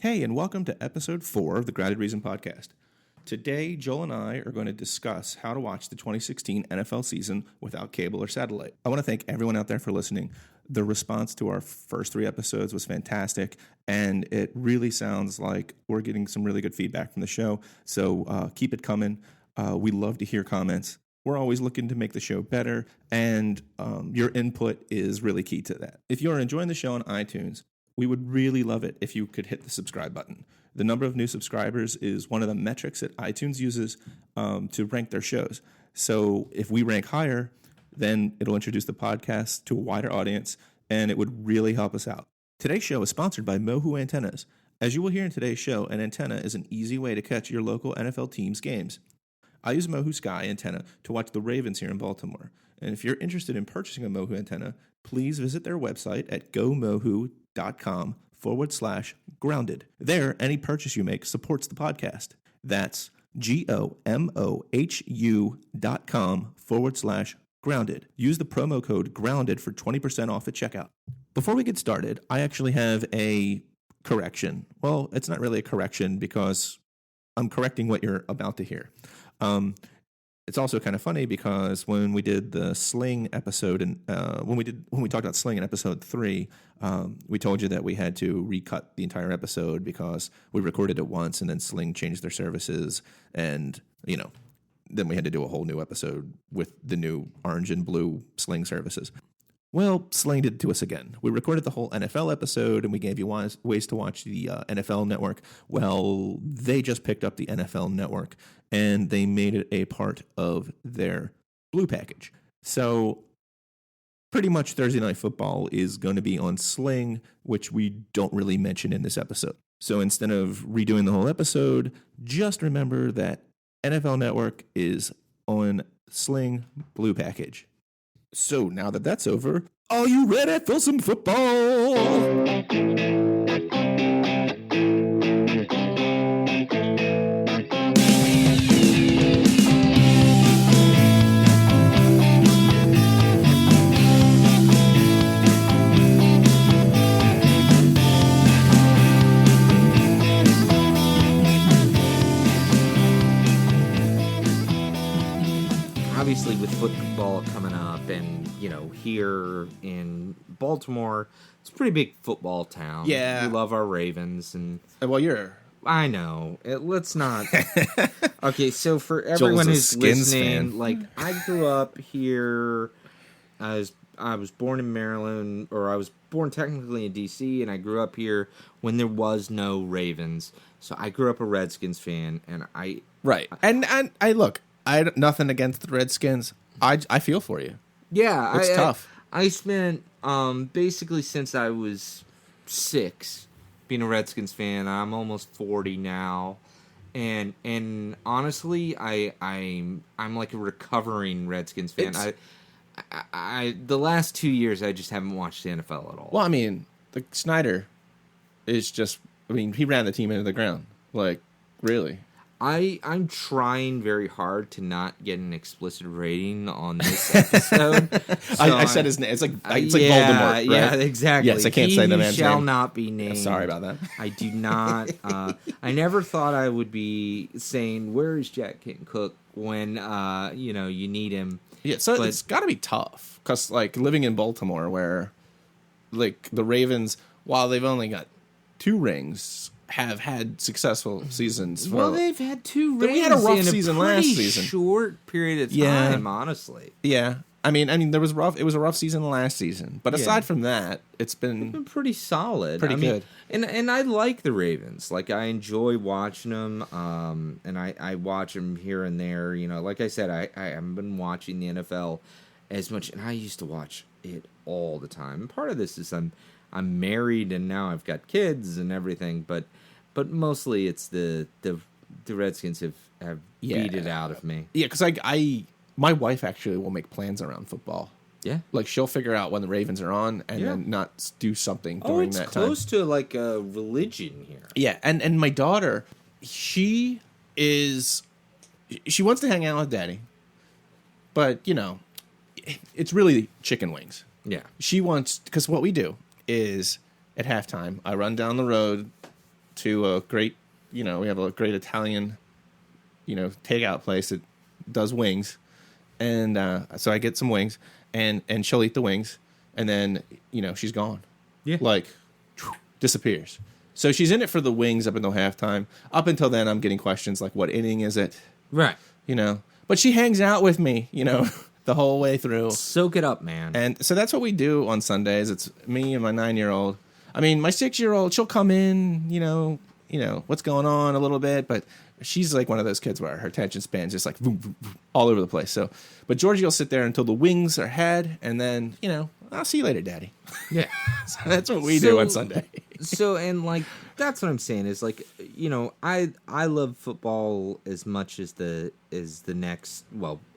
Hey, and welcome to episode 4 of the Grounded Reason podcast. Today, Joel and I are going to discuss how to watch the 2016 NFL season without cable or satellite. I want to thank everyone out there for listening. The response to our first 3 episodes was fantastic, and it really sounds like we're getting some really good feedback from the show, so keep it coming. We love to hear comments. We're always looking to make the show better, and your input is really key to that. If you're enjoying the show on iTunes, we would really love it if you could hit the subscribe button. The number of new subscribers is one of the metrics that iTunes uses to rank their shows. So if we rank higher, then it'll introduce the podcast to a wider audience, and it would really help us out. Today's show is sponsored by Mohu Antennas. As you will hear in today's show, an antenna is an easy way to catch your local NFL team's games. I use Mohu Sky antenna to watch the Ravens here in Baltimore. And if you're interested in purchasing a Mohu antenna, please visit their website at gomohu.com/grounded. There, any purchase you make supports the podcast. That's GOMOHU.com/grounded. Use the promo code GROUNDED for 20% off at checkout. Before we get started, I actually have a correction. Well, it's not really a correction because I'm correcting what you're about to hear. It's also kind of funny because when we did the Sling episode and when we talked about Sling in episode 3, we told you that we had to recut the entire episode because we recorded it once and then Sling changed their services, and then we had to do a whole new episode with the new orange and blue Sling services. Well, Sling did it to us again. We recorded the whole NFL episode, and we gave you ways to watch the NFL Network. Well, they just picked up the NFL Network, and they made it a part of their Blue package. So pretty much Thursday Night Football is going to be on Sling, which we don't really mention in this episode. So instead of redoing the whole episode, just remember that NFL Network is on Sling Blue package. So now that that's over, are you ready for some football? Obviously, with football coming up and, here in Baltimore, it's a pretty big football town. Yeah. We love our Ravens. And Well, I know. Let's not. Okay, so for everyone who's listening, fan. I grew up here. I was born in Maryland, or I was born technically in D.C., and I grew up here when there was no Ravens. So I grew up a Redskins fan, and I... Right. And I look, I had nothing against the Redskins. I feel for you. Yeah, it's tough. I spent basically since I was 6 being a Redskins fan. I'm almost 40 now, and honestly, I'm like a recovering Redskins fan. I the last 2 years I just haven't watched the NFL at all. Well, I mean, Snyder is just. I mean, he ran the team into the ground. Like, really. I'm trying very hard to not get an explicit rating on this episode. I said his name. It's like Voldemort, right? Yeah, exactly. Yes, I can't say the man's name. Shall not be named. Yeah, sorry about that. I do not. I never thought I would be saying, "Where is Jack Kent Cook?" when you need him. Yeah, so it's got to be tough because living in Baltimore, where the Ravens, while they've only got 2 rings, have had successful seasons. Well, they've had 2 rings. We had a rough in season last season. Short period of time, honestly. Yeah, I mean, there was rough. It was a rough season last season, but aside from that, it's been pretty solid, pretty good. And I like the Ravens. I enjoy watching them. And I watch them here and there. Like I said, I haven't been watching the NFL as much, and I used to watch it all the time. And part of this is I'm married and now I've got kids and everything, but mostly it's the Redskins have beat it out of me. Yeah, because my wife actually will make plans around football. Yeah, she'll figure out when the Ravens are on and then not do something during that time. It's close to a religion here. Yeah, and my daughter, she wants to hang out with Daddy, but it's really chicken wings. Yeah, she wants, because what we do is at halftime, I run down the road to a great, we have a great Italian, takeout place that does wings. And so I get some wings, and she'll eat the wings, and then, she's gone. Yeah. Like, disappears. So she's in it for the wings up until halftime. Up until then, I'm getting questions like, what inning is it? Right. But she hangs out with me, the whole way through. Soak it up, man. And so that's what we do on Sundays. It's me and my 9-year-old. I mean, my 6-year-old, she'll come in, what's going on a little bit, but she's like one of those kids where her attention span's just like boom, boom, boom, all over the place. So, but Georgie will sit there until the wings are had, and then, I'll see you later, Daddy. Yeah. So that's what we do on Sunday. And like, that's what I'm saying is like, I love football as much as the next,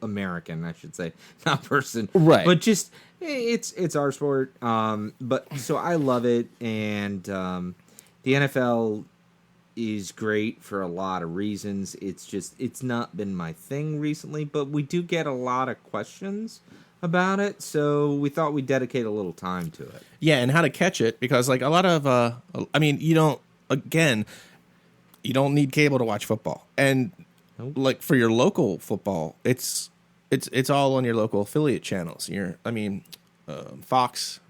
American, I should say, not person. Right. But just, it's our sport. But so I love it. And, the NFL is great for a lot of reasons. It's not been my thing recently, but we do get a lot of questions about it, so we thought we'd dedicate a little time to it. Yeah, and how to catch it, because like a lot of, you don't need cable to watch football, and like for your local football, it's all on your local affiliate channels. Fox,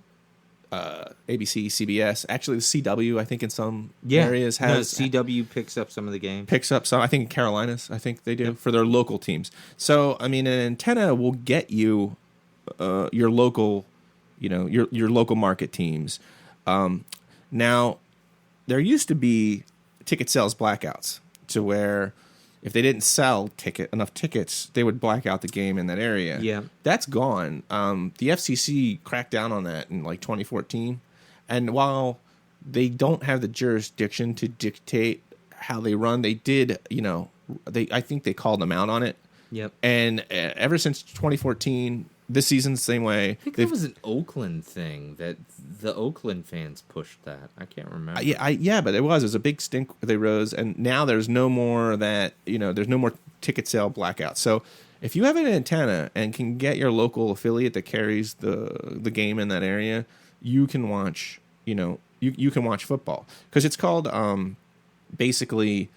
ABC, CBS. Actually, the CW, I think in some areas has CW picks up some of the games. Picks up some. I think in Carolinas, I think they do for their local teams. So an antenna will get you your local, your local market teams. Now, there used to be ticket sales blackouts to where if they didn't sell enough tickets, they would black out the game in that area. Yeah. That's gone. The FCC cracked down on that in like 2014. And while they don't have the jurisdiction to dictate how they run, they did, I think they called them out on it. Yep. And ever since 2014, this season's the same way. I think that was an Oakland thing that the Oakland fans pushed that. I can't remember. But it was a big stink. They rose, and now there's no more that there's no more ticket sale blackouts. So if you have an antenna and can get your local affiliate that carries the game in that area, you can watch. You can watch football because it's called basically.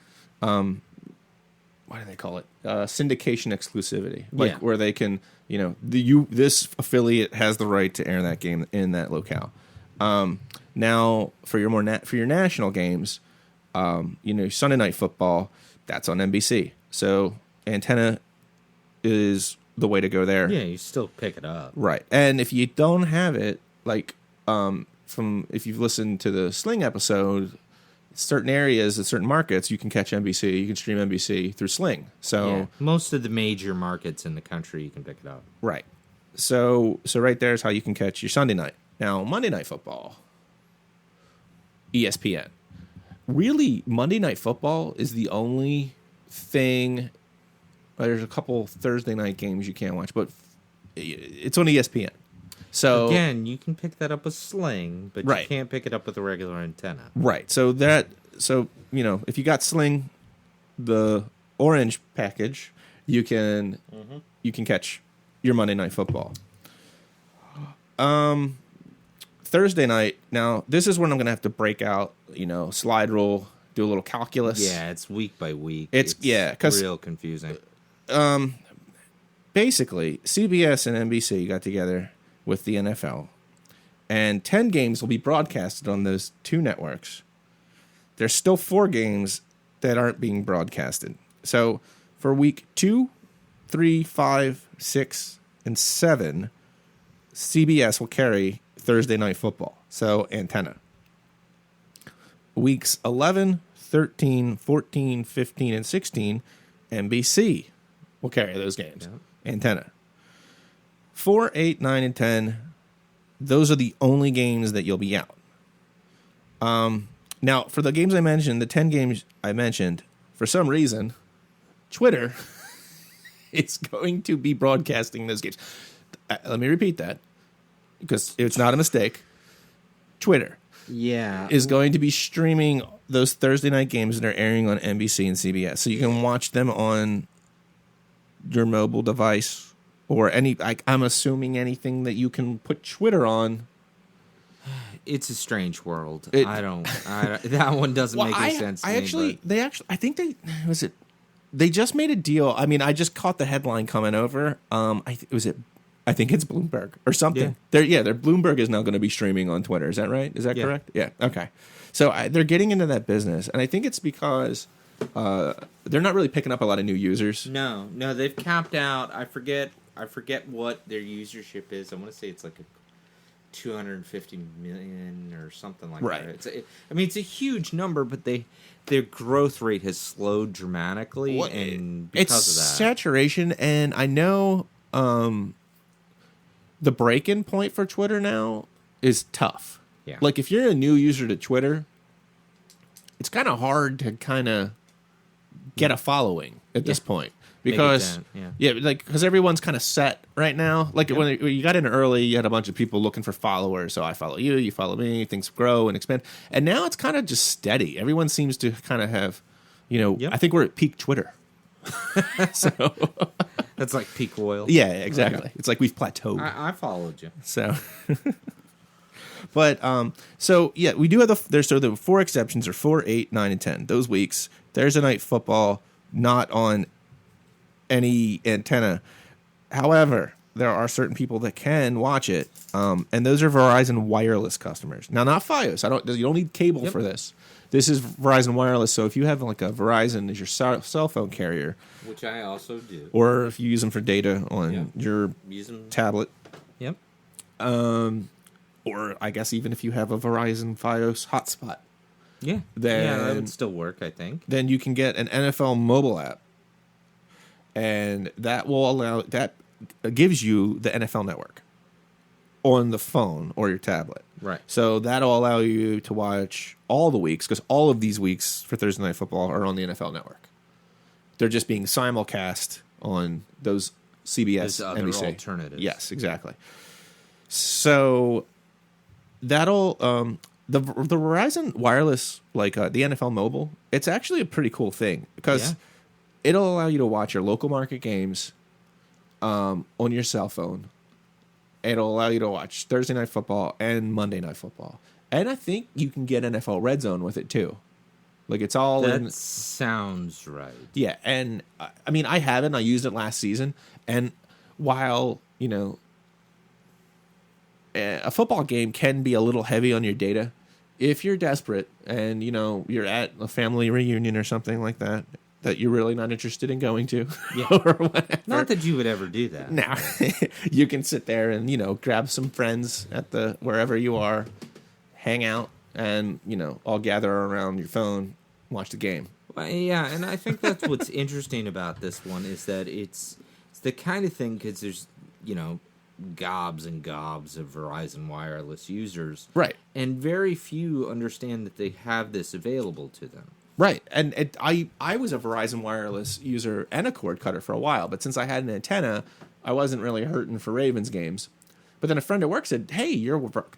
What do they call it? Syndication exclusivity, where they can, this affiliate has the right to air that game in that locale. Now, for your national games, Sunday Night Football, that's on NBC. So antenna is the way to go there. Yeah, you still pick it up, right? And if you don't have it, like if you've listened to the Sling episode. Certain areas and certain markets, you can catch NBC. You can stream NBC through Sling. So most of the major markets in the country, you can pick it up. Right. So right there is how you can catch your Sunday night. Now, Monday Night Football, ESPN. Really, Monday Night Football is the only thing. There's a couple Thursday night games you can't watch, but it's on ESPN. So again, you can pick that up with Sling, but right. You can't pick it up with a regular antenna. Right. So if you got Sling, the orange package, you can catch your Monday Night Football. Thursday night. Now, this is when I'm going to have to break out, slide rule, do a little calculus. Yeah, it's week by week. It's real confusing. Basically, CBS and NBC got together with the NFL, and 10 games will be broadcasted on those two networks. There's still 4 games that aren't being broadcasted. So for week 2, 3, 5, 6, and 7, CBS will carry Thursday Night Football, so antenna. Weeks 11, 13, 14, 15, and 16, NBC will carry those games, antenna. 4, 8, 9, and 10, those are the only games that you'll be out. Now, for the games I mentioned, the 10 games I mentioned, for some reason, Twitter is going to be broadcasting those games. Let me repeat that, because it's not a mistake. Twitter is going to be streaming those Thursday night games that are airing on NBC and CBS. So you can watch them on your mobile device. Or I'm assuming anything that you can put Twitter on It's a strange world. It- I don't. That one doesn't make any sense. To me, I think they just made a deal. I mean, I just caught the headline coming over. I think it's Bloomberg or something. Their Bloomberg is now going to be streaming on Twitter. Is that right? Is that correct? Yeah. Okay. So they're getting into that business, and I think it's because they're not really picking up a lot of new users. No, they've capped out. I forget what their usership is. I want to say it's like 250 million or something like Right. that. It's a huge number, but their growth rate has slowed dramatically, and because It's of that, saturation, and I know the break-in point for Twitter now is tough. Yeah. Like if you're a new user to Twitter, it's kind of hard to kind of get a following at this point because because everyone's kind of set right now. Like when you got in early, you had a bunch of people looking for followers. So I follow you, you follow me, things grow and expand. And now it's kind of just steady. Everyone seems to kind of have, I think we're at peak Twitter. So that's like peak oil. yeah, exactly. It's like we've plateaued. I followed you. So, but we do have the 4 exceptions are 4, 8, 9, and 10. Those weeks, Thursday night football not on any antenna. However, there are certain people that can watch it, and those are Verizon Wireless customers. Now, not FiOS. You don't need cable for this. This is Verizon Wireless. So if you have like a Verizon as your cell phone carrier, which I also do, or if you use them for data on your tablet. Yep. Or I guess even if you have a Verizon FiOS hotspot. Yeah. Then, that would still work, I think. Then you can get an NFL mobile app. And that gives you the NFL network on the phone or your tablet. Right. So that'll allow you to watch all the weeks, because all of these weeks for Thursday Night Football are on the NFL network. They're just being simulcast on those CBS, other NBC. alternatives. Yes, exactly. So that'll the Verizon Wireless, like the NFL Mobile, it's actually a pretty cool thing because it'll allow you to watch your local market games on your cell phone. It'll allow you to watch Thursday Night Football and Monday Night Football, and I think you can get NFL Red Zone with it too. Like it's all that sounds right. Yeah, and I mean I haven't. I used it last season, and while a football game can be a little heavy on your data, if you're desperate and you're at a family reunion or something like that you're really not interested in going to, or whatever. Not that you would ever do that. Now you can sit there and grab some friends at the wherever you are, hang out, and all gather around your phone, watch the game. Well, yeah, and I think that's what's interesting about this one is that it's the kind of thing, because there's gobs and gobs of Verizon Wireless users, right? And very few understand that they have this available to them. Right, and I was a Verizon Wireless user and a cord cutter for a while, but since I had an antenna, I wasn't really hurting for Ravens games. But then a friend at work said, "Hey,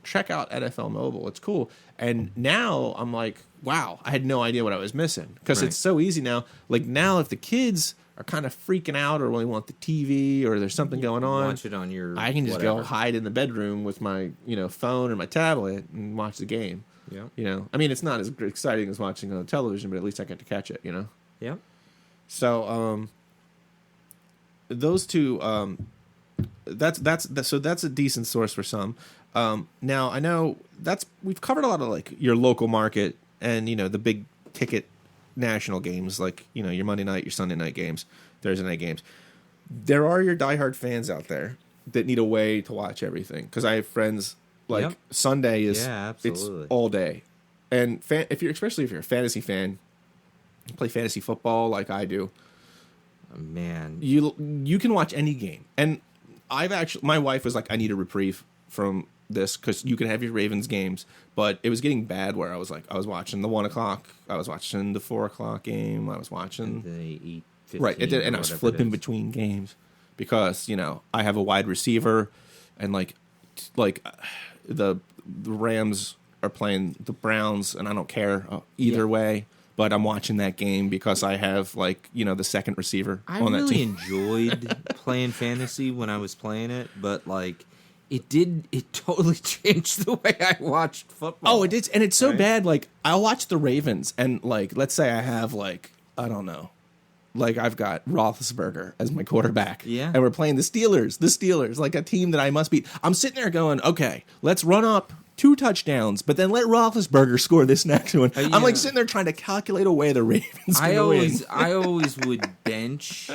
check out NFL Mobile. It's cool." And now I'm like, "Wow, I had no idea what I was missing," because it's so easy now. Like now, if the kids are kind of freaking out or really want the TV or there's something going on, watch it on your. I can just whatever. go hide in the bedroom with my phone or my tablet and watch the game. Yeah. I mean, it's not as exciting as watching on television, but at least I get to catch it, Yeah. So, those two, that's a decent source for some. Now I know we've covered a lot of like your local market and, the big ticket national games, like, your Monday night, your Sunday night games, Thursday night games. There are your diehard fans out there that need a way to watch everything. 'Cause I have friends, like Sunday is it's all day, and especially if you're a fantasy fan, you play fantasy football like I do. Man, you can watch any game, and my wife was like, I need a reprieve from this because you can have your Ravens games, but it was getting bad where I was watching the 1 o'clock, I was watching the 4 o'clock game, I was watching the 8:15 right, and I was flipping between games because I have a wide receiver, and like the Rams are playing the Browns, and I don't care either way. But I'm watching that game because I have the second receiver on that team. I really enjoyed playing fantasy when I was playing it, but It totally changed the way I watched football. Oh, it is, and it's so Right. bad. Like, I'll watch the Ravens, and like, let's say I have like, I don't know, like I've got Roethlisberger as my quarterback, Yeah. and we're playing the Steelers, like a team that I must beat. I'm sitting there going, okay, let's run up 2 touchdowns, but then let Roethlisberger score this next one. I'm yeah. like sitting there trying to calculate away the Ravens. I gonna win. always would bench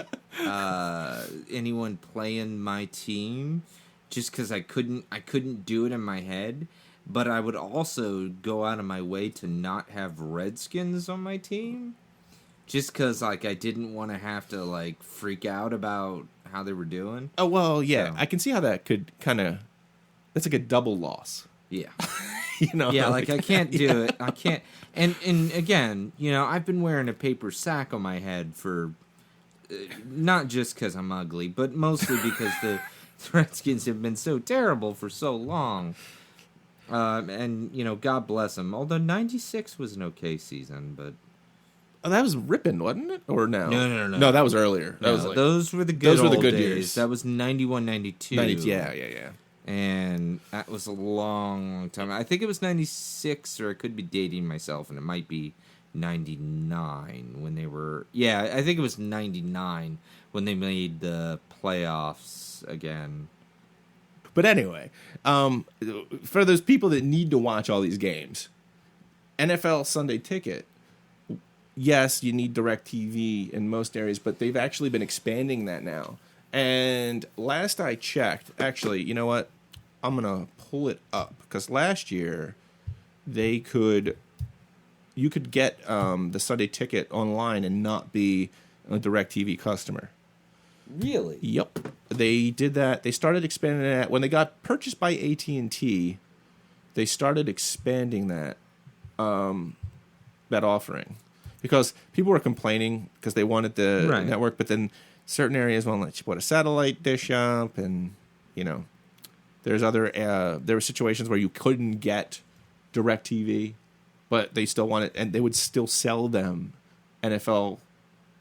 anyone playing my team just because I couldn't do it in my head. But I would also go out of my way to not have Redskins on my team, just because like I didn't want to have to like freak out about how they were doing. Oh well, yeah, So. I can see how that could kind of. That's like a double loss, Yeah. you know? Yeah, like I can't do it. I can't. And again, I've been wearing a paper sack on my head for not just because I'm ugly, but mostly because the Redskins have been so terrible for so long. And God bless them. Although '96 was an okay season, but Oh, that was Rippin', wasn't it? Or no? No. No, that was earlier. That was like those were the good. those were the old good days. years. That was 91, 92. 90, yeah. And that was a long time. I think it was 96, or I could be dating myself, and it might be 99 when they were... Yeah, I think it was 99 when they made the playoffs again. But anyway, for those people that need to watch all these games, NFL Sunday Ticket, yes, you need DirecTV in most areas, but they've actually been expanding that now. And last I checked, actually, you know what? I'm going to pull it up because last year you could get the Sunday Ticket online and not be a DirecTV customer. Really? Yep, they did that. They started expanding that when they got purchased by AT&T. They started expanding that that offering because people were complaining because they wanted the Right. network, but then certain areas won't let you put a satellite dish up, and there's other there were situations where you couldn't get DirecTV, but they still wanted, and they would still sell them NFL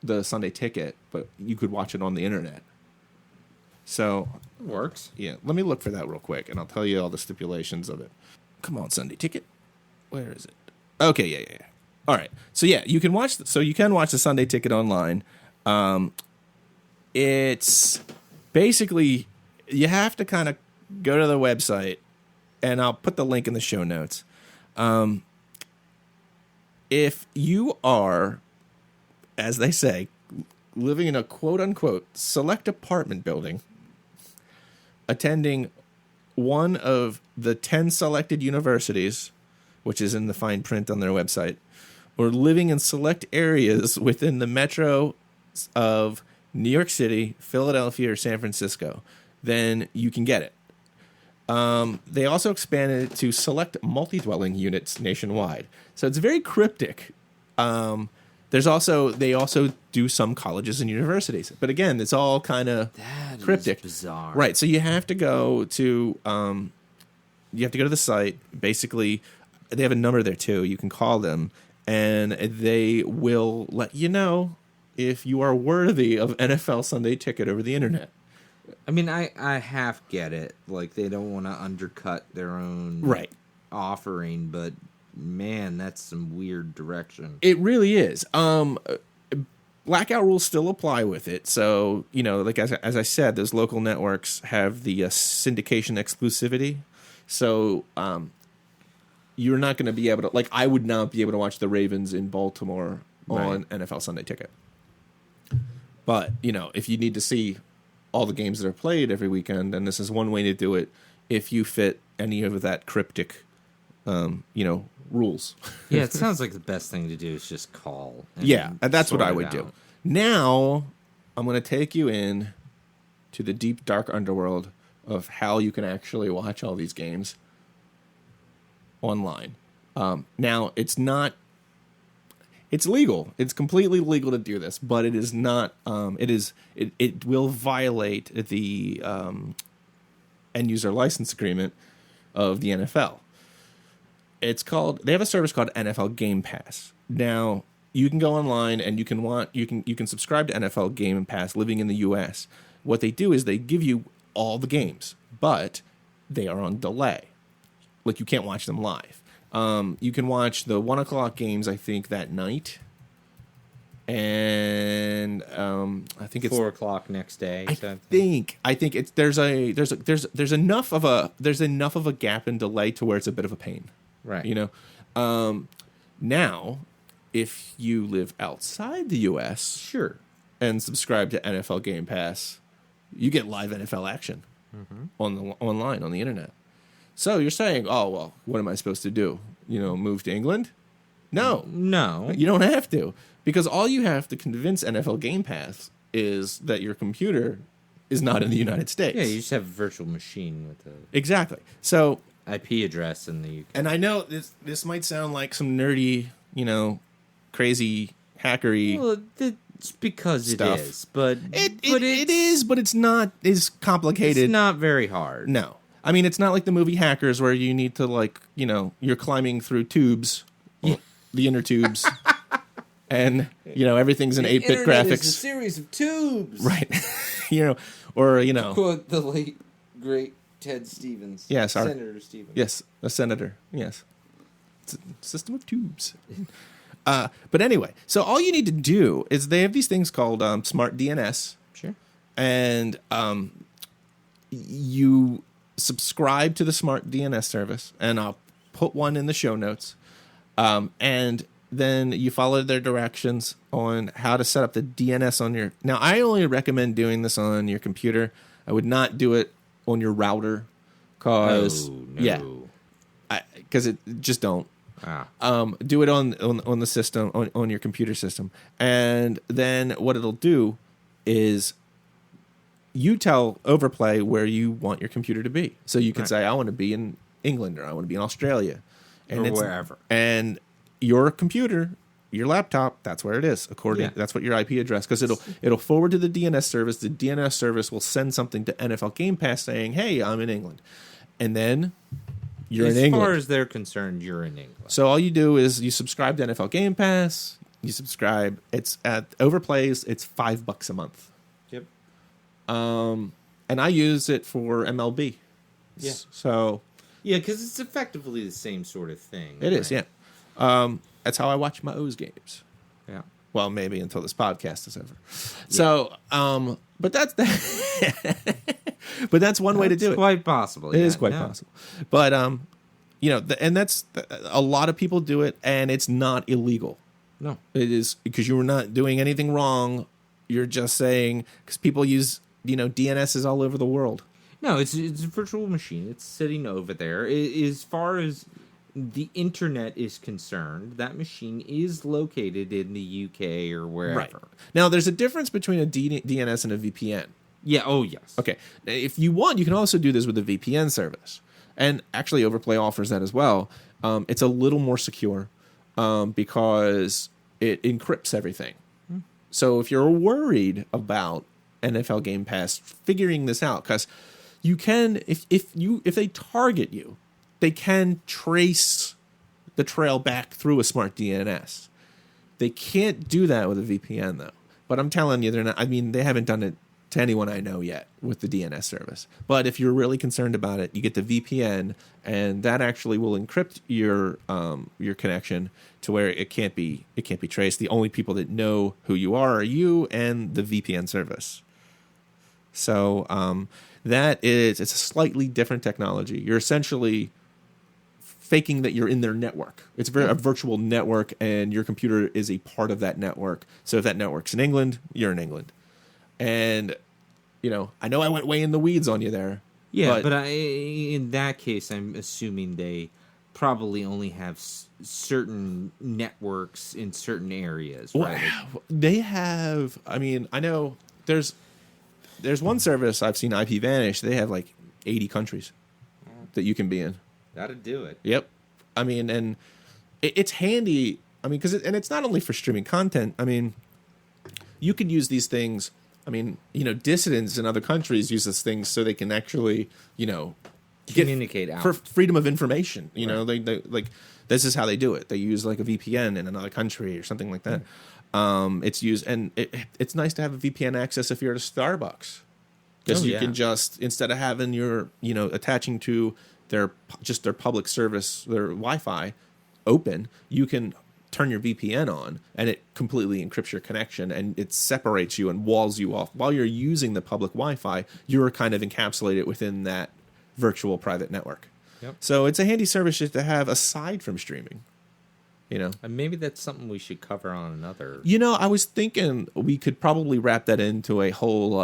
the Sunday Ticket, but you could watch it on the internet. So, It works. yeah, let me look for that real quick, and I'll tell you all the stipulations of it. Come on, Sunday Ticket. Where is it? Okay, yeah. All right. So yeah, you can watch. You can watch the Sunday Ticket online. It's basically you have to kind of go to the website, and I'll put the link in the show notes. If you are, as they say, living in a quote-unquote select apartment building, attending one of the 10 selected universities, which is in the fine print on their website, or living in select areas within the metro of New York City, Philadelphia, or San Francisco, then you can get it. They also expanded it to select multi-dwelling units nationwide. So it's very cryptic. They also do some colleges and universities, but again, it's all kind of cryptic. Is bizarre. Right. So you have to go to the site. Basically, they have a number there too. You can call them, and they will let you know if you are worthy of NFL Sunday Ticket over the internet. I mean, I half get it. Like, they don't want to undercut their own Right. offering, but man, that's some weird direction. It really is. Blackout rules still apply with it. So, like as I said, those local networks have the syndication exclusivity. So, you're not going to be able to, like, I would not be able to watch the Ravens in Baltimore on NFL Sunday Ticket. But, if you need to see all the games that are played every weekend, and this is one way to do it if you fit any of that cryptic, rules. Yeah, it sounds like the best thing to do is just call. Yeah, and that's what sort I it would do. out. Now, I'm going to take you in to the deep, dark underworld of how you can actually watch all these games online. Now, it's legal. It's completely legal to do this, but it is not. It will violate the end user license agreement of the NFL. They have a service called NFL Game Pass. Now, you can go online and you can subscribe to NFL Game Pass living in the US. What they do is they give you all the games, but they are on delay. Like, you can't watch them live. You can watch the 1 o'clock games, I think, that night. And I think it's 4 o'clock next day. I think it's there's enough of a gap in delay to where it's a bit of a pain. Right. You know? Now, if you live outside the US Sure. and subscribe to NFL Game Pass, you get live NFL action online on the internet. So you're saying, oh, well, what am I supposed to do? You know, move to England? No. No. You don't have to. Because all you have to convince NFL Game Pass is that your computer is not in the United States. Yeah, you just have a virtual machine with a Exactly. So, IP address in the UK. and I know this might sound like some nerdy, you know, crazy hackery. Well, it's because Stuff. it is, but It is, but it's not as complicated. It's not very hard. No. I mean, it's not like the movie Hackers where you need to, like, you know, you're climbing through tubes, the inner tubes, and, you know, everything's in 8-bit graphics. Is a series of tubes. Right. You know, or, you know. Quote the late, great Ted Stevens. Yes, Senator Stevens. Yes, a senator. Yes. It's a system of tubes. But anyway, so all you need to do is they have these things called Smart DNS. Sure. And you subscribe to the Smart DNS service, and I'll put one in the show notes. And then you follow their directions on how to set up the DNS on your... Now, I only recommend doing this on your computer. I would not do it on your router, because... No. Yeah. Because it just don't. Do it on the system, on your computer system. And then what it'll do is you tell Overplay where you want your computer to be. So you can say, I want to be in England, or I want to be in Australia. And or wherever. And your computer, your laptop, that's where it is. That's what your IP address, because it'll forward to the DNS service. The DNS service will send something to NFL Game Pass saying, hey, I'm in England. And then you're in England. As far as they're concerned, you're in England. So all you do is you subscribe to NFL Game Pass. You subscribe. It's at Overplays. It's $5 a month. Yep. And I use it for MLB. Yeah. So yeah, because it's effectively the same sort of thing. it is. Yeah. That's how I watch my O's games. Yeah. Well, maybe until this podcast is over. So, but that's but that's one way to do it. It's quite possible. It is quite possible. But you know, and that's a lot of people do it, and it's not illegal. No, it is, because you're not doing anything wrong. You're just saying, because people use, you know, DNSs all over the world. No, it's a virtual machine. It's sitting over there. As far as the internet is concerned, that machine is located in the UK or wherever. Right. Now, there's a difference between a DNS and a VPN. Yeah. Oh, yes. Okay. If you want, you can also do this with a VPN service. And actually, Overplay offers that as well. It's a little more secure because it encrypts everything. So if you're worried about NFL Game Pass figuring this out, because you can, if they target you, they can trace the trail back through a smart DNS. They can't do that with a VPN, though. But I'm telling you, they're not. I mean, they haven't done it to anyone I know yet with the DNS service. But if you're really concerned about it, you get the VPN, and that actually will encrypt your connection to where it can't be traced. The only people that know who you are you and the VPN service. So it's a slightly different technology. You're essentially faking that you're in their network. It's a virtual network, and your computer is a part of that network. So if that network's in England, you're in England. And, you know, I know I went way in the weeds on you there. Yeah, but in that case, I'm assuming they probably only have certain networks in certain areas, right? Well, they have, I mean, I know there's one service I've seen, IP Vanish. They have like 80 countries that you can be in. That'd do it. Yep. I mean, and it's handy. I mean, because it's not only for streaming content. I mean, you could use these things. I mean, you know, dissidents in other countries use these things so they can actually, you know, communicate out for freedom of information. You know, they like, this is how they do it. They use like a VPN in another country or something like that. It's used, and it's nice to have a VPN access if you're at a Starbucks. because Oh, you yeah. can just, instead of having your, attaching to their public service, their Wi-Fi open, you can turn your VPN on and it completely encrypts your connection and it separates you and walls you off. While you're using the public Wi-Fi, you're kind of encapsulated within that virtual private network. Yep. So it's a handy service just to have aside from streaming. And maybe that's something we should cover on another. I was thinking we could probably wrap that into a whole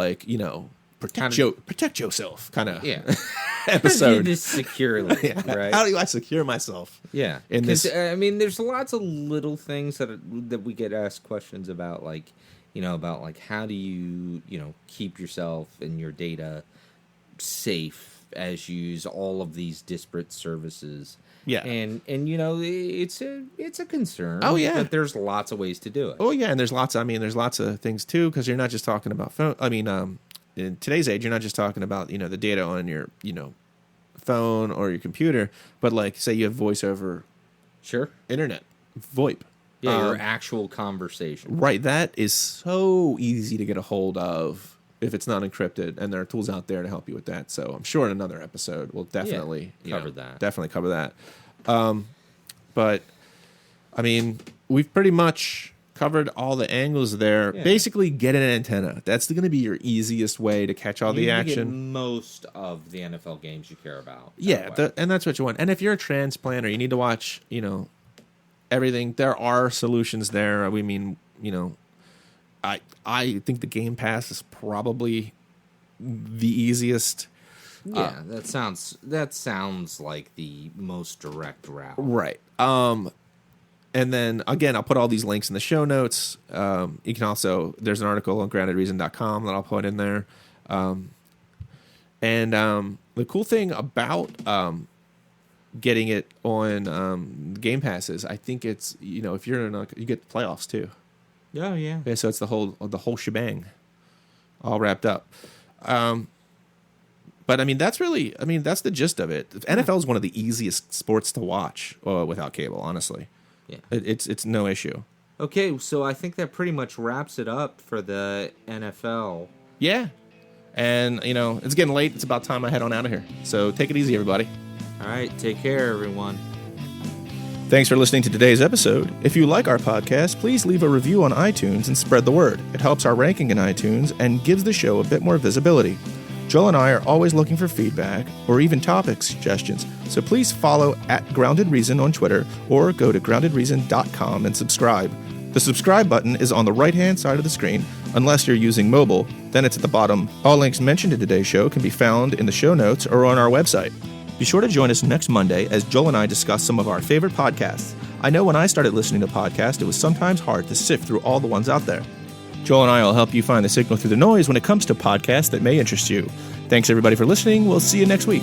protect yourself kind of Yeah. episode. Do this securely, right? How do I secure myself? Yeah, in this- there's lots of little things that we get asked questions about, about how do you keep yourself and your data safe as you use all of these disparate services. Yeah. and it's a concern. Oh, yeah. But there's lots of ways to do it. Oh yeah, and there's lots of things too, because you're not just talking about phone. In today's age, you're not just talking about the data on your phone or your computer, but like say you have voice over Sure. internet, VoIP. Yeah, your actual conversation. Right, that is so easy to get a hold of if it's not encrypted, and there are tools out there to help you with that. So I'm sure in another episode we'll definitely cover that. Definitely cover that. But I mean, we've pretty much covered all the angles there. Yeah. Basically, get an antenna. That's going to be your easiest way to catch all the You can get action. most of the NFL games you care about. Yeah, that way. and that's what you want. And if you're a transplanter, you need to watch, everything. There are solutions there. We mean, I think the Game Pass is probably the easiest. Yeah, that sounds like the most direct route. Right. And then again, I'll put all these links in the show notes. You can also, there's an article on groundedreason.com that I'll put in there. And the cool thing about getting it on Game Pass is I think it's, if you're you get the playoffs too. Oh yeah. Yeah, so it's the whole shebang, all wrapped up. But I mean, that's the gist of it. NFL is one of the easiest sports to watch without cable. Honestly, Yeah. it's no issue. Okay, so I think that pretty much wraps it up for the NFL. Yeah, and it's getting late. It's about time I head on out of here. So take it easy, everybody. All right, take care, everyone. Thanks for listening to today's episode. If you like our podcast, please leave a review on iTunes and spread the word. It helps our ranking in iTunes and gives the show a bit more visibility. Joel and I are always looking for feedback or even topic suggestions, so please follow @GroundedReason on Twitter or go to groundedreason.com and subscribe. The subscribe button is on the right-hand side of the screen, unless you're using mobile, then it's at the bottom. All links mentioned in today's show can be found in the show notes or on our website. Be sure to join us next Monday as Joel and I discuss some of our favorite podcasts. I know when I started listening to podcasts, it was sometimes hard to sift through all the ones out there. Joel and I will help you find the signal through the noise when it comes to podcasts that may interest you. Thanks, everybody, for listening. We'll see you next week.